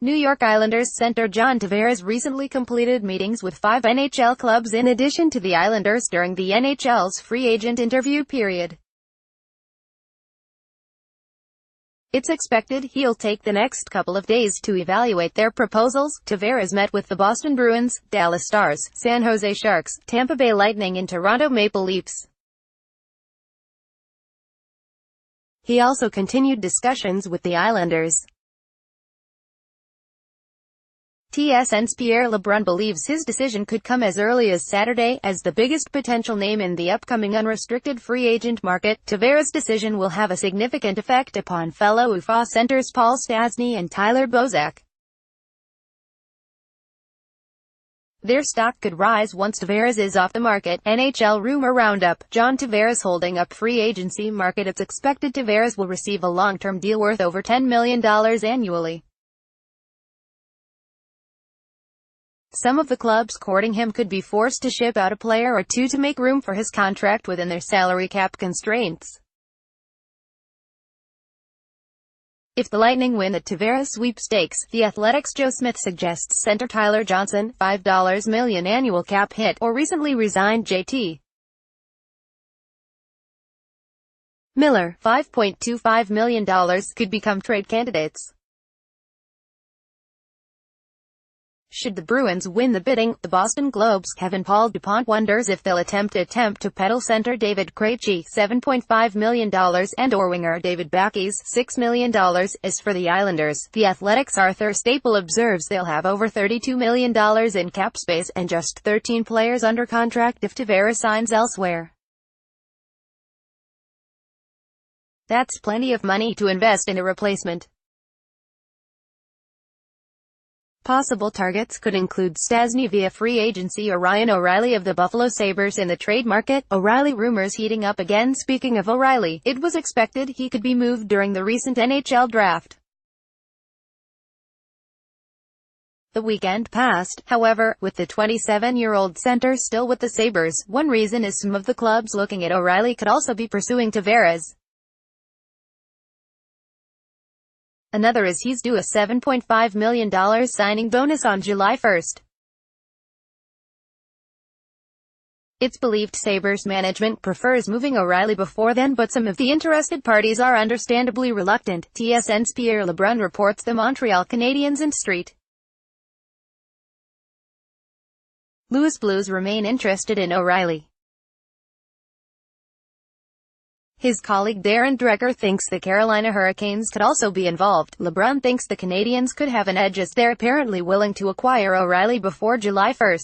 New York Islanders center John Tavares recently completed meetings with 5 NHL clubs in addition to the Islanders during the NHL's free agent interview period. It's expected he'll take the next couple of days to evaluate their proposals. Tavares met with the Boston Bruins, Dallas Stars, San Jose Sharks, Tampa Bay Lightning and Toronto Maple Leafs. He also continued discussions with the Islanders. TSN's Pierre LeBrun believes his decision could come as early as Saturday. As the biggest potential name in the upcoming unrestricted free agent market, Tavares' decision will have a significant effect upon fellow UFA centers Paul Stastny and Tyler Bozak. Their stock could rise once Tavares is off the market. NHL Rumor roundup. John Tavares holding up free agency market. It's expected Tavares will receive a long-term deal worth over $10 million annually. Some of the clubs courting him could be forced to ship out a player or two to make room for his contract within their salary cap constraints. If the Lightning win the Tavares sweepstakes, The Athletic's Joe Smith suggests center Tyler Johnson, $5 million annual cap hit, or recently resigned JT Miller, $5.25 million, could become trade candidates. Should the Bruins win the bidding, the Boston Globe's Kevin Paul DuPont wonders if they'll attempt to peddle center David Krejci, $7.5 million, and or winger David Backes, $6 million. As for the Islanders, The Athletic's Arthur Staple observes they'll have over $32 million in cap space, and just 13 players under contract if Tavares signs elsewhere. That's plenty of money to invest in a replacement. Possible targets could include Stastny via free agency or Ryan O'Reilly of the Buffalo Sabres in the trade market. O'Reilly rumors heating up again. Speaking of O'Reilly, it was expected he could be moved during the recent NHL draft. The weekend passed, however, with the 27-year-old center still with the Sabres. One reason is some of the clubs looking at O'Reilly could also be pursuing Tavares. Another is he's due a $7.5 million signing bonus on July 1. It's believed Sabres management prefers moving O'Reilly before then, but some of the interested parties are understandably reluctant. TSN's Pierre LeBrun reports the Montreal Canadiens and St. Louis Blues remain interested in O'Reilly. His colleague Darren Dreger thinks the Carolina Hurricanes could also be involved. LeBrun thinks the Canadiens could have an edge as they're apparently willing to acquire O'Reilly before July 1.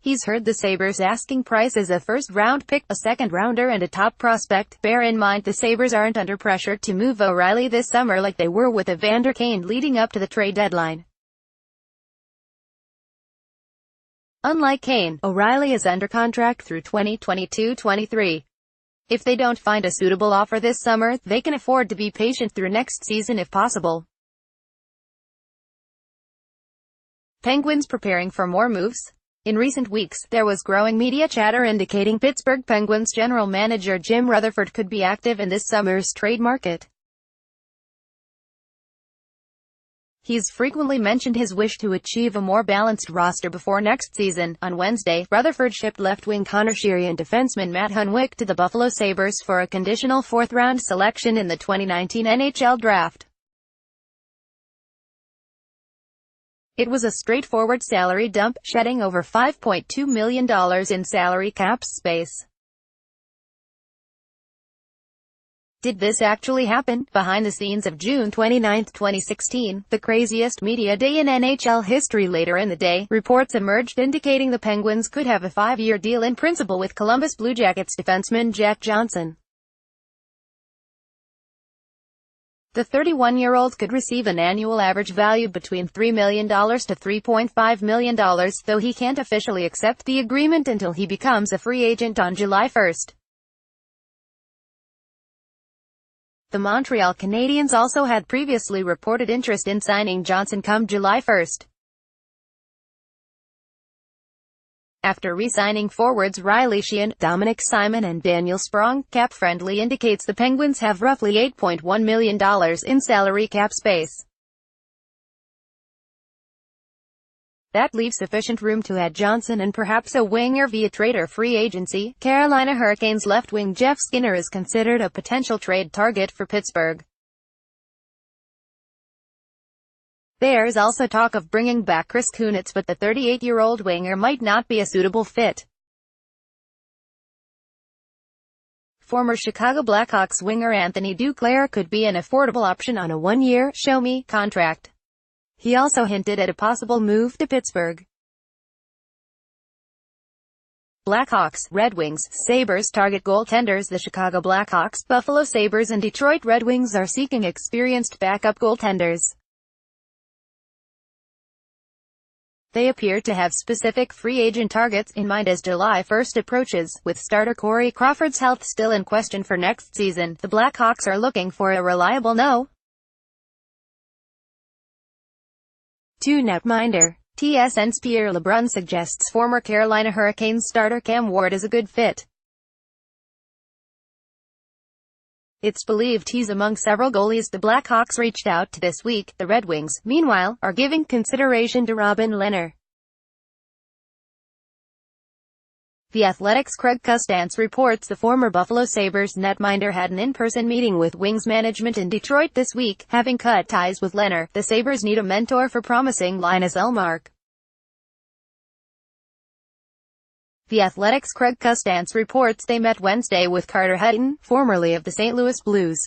He's heard the Sabres' asking price is a first-round pick, a second-rounder and a top prospect. Bear in mind the Sabres aren't under pressure to move O'Reilly this summer like they were with Evander Kane leading up to the trade deadline. Unlike Kane, O'Reilly is under contract through 2022-23. If they don't find a suitable offer this summer, they can afford to be patient through next season if possible. Penguins preparing for more moves? In recent weeks, there was growing media chatter indicating Pittsburgh Penguins general manager Jim Rutherford could be active in this summer's trade market. He's frequently mentioned his wish to achieve a more balanced roster before next season. On Wednesday, Rutherford shipped left-wing Connor Sheary and defenseman Matt Hunwick to the Buffalo Sabres for a conditional fourth-round selection in the 2019 NHL Draft. It was a straightforward salary dump, shedding over $5.2 million in salary cap space. Did this actually happen? Behind the scenes of June 29, 2016, the craziest media day in NHL history. Later in the day, reports emerged indicating the Penguins could have a 5-year deal in principle with Columbus Blue Jackets defenseman Jack Johnson. The 31-year-old could receive an annual average value between $3 million to $3.5 million, though he can't officially accept the agreement until he becomes a free agent on July 1. The Montreal Canadiens also had previously reported interest in signing Johnson come July 1. After re-signing forwards Riley Sheahan, Dominic Simon and Daniel Sprong, Cap Friendly indicates the Penguins have roughly $8.1 million in salary cap space. That leaves sufficient room to add Johnson and perhaps a winger via trade or free agency. Carolina Hurricanes left wing Jeff Skinner is considered a potential trade target for Pittsburgh. There's also talk of bringing back Chris Kunitz, but the 38-year-old winger might not be a suitable fit. Former Chicago Blackhawks winger Anthony Duclair could be an affordable option on a one-year, show-me, contract. He also hinted at a possible move to Pittsburgh. Blackhawks, Red Wings, Sabres target goaltenders. The Chicago Blackhawks, Buffalo Sabres and Detroit Red Wings are seeking experienced backup goaltenders. They appear to have specific free agent targets in mind as July 1st approaches. With starter Corey Crawford's health still in question for next season, the Blackhawks are looking for a reliable no. 2 Netminder. TSN's Pierre LeBrun suggests former Carolina Hurricanes starter Cam Ward is a good fit. It's believed he's among several goalies the Blackhawks reached out to this week. The Red Wings, meanwhile, are giving consideration to Robin Lehner. The Athletic's Craig Custance reports the former Buffalo Sabres netminder had an in-person meeting with Wings management in Detroit this week. Having cut ties with Lehner, the Sabres need a mentor for promising Linus Ullmark. The Athletic's Craig Custance reports they met Wednesday with Carter Hutton, formerly of the St. Louis Blues.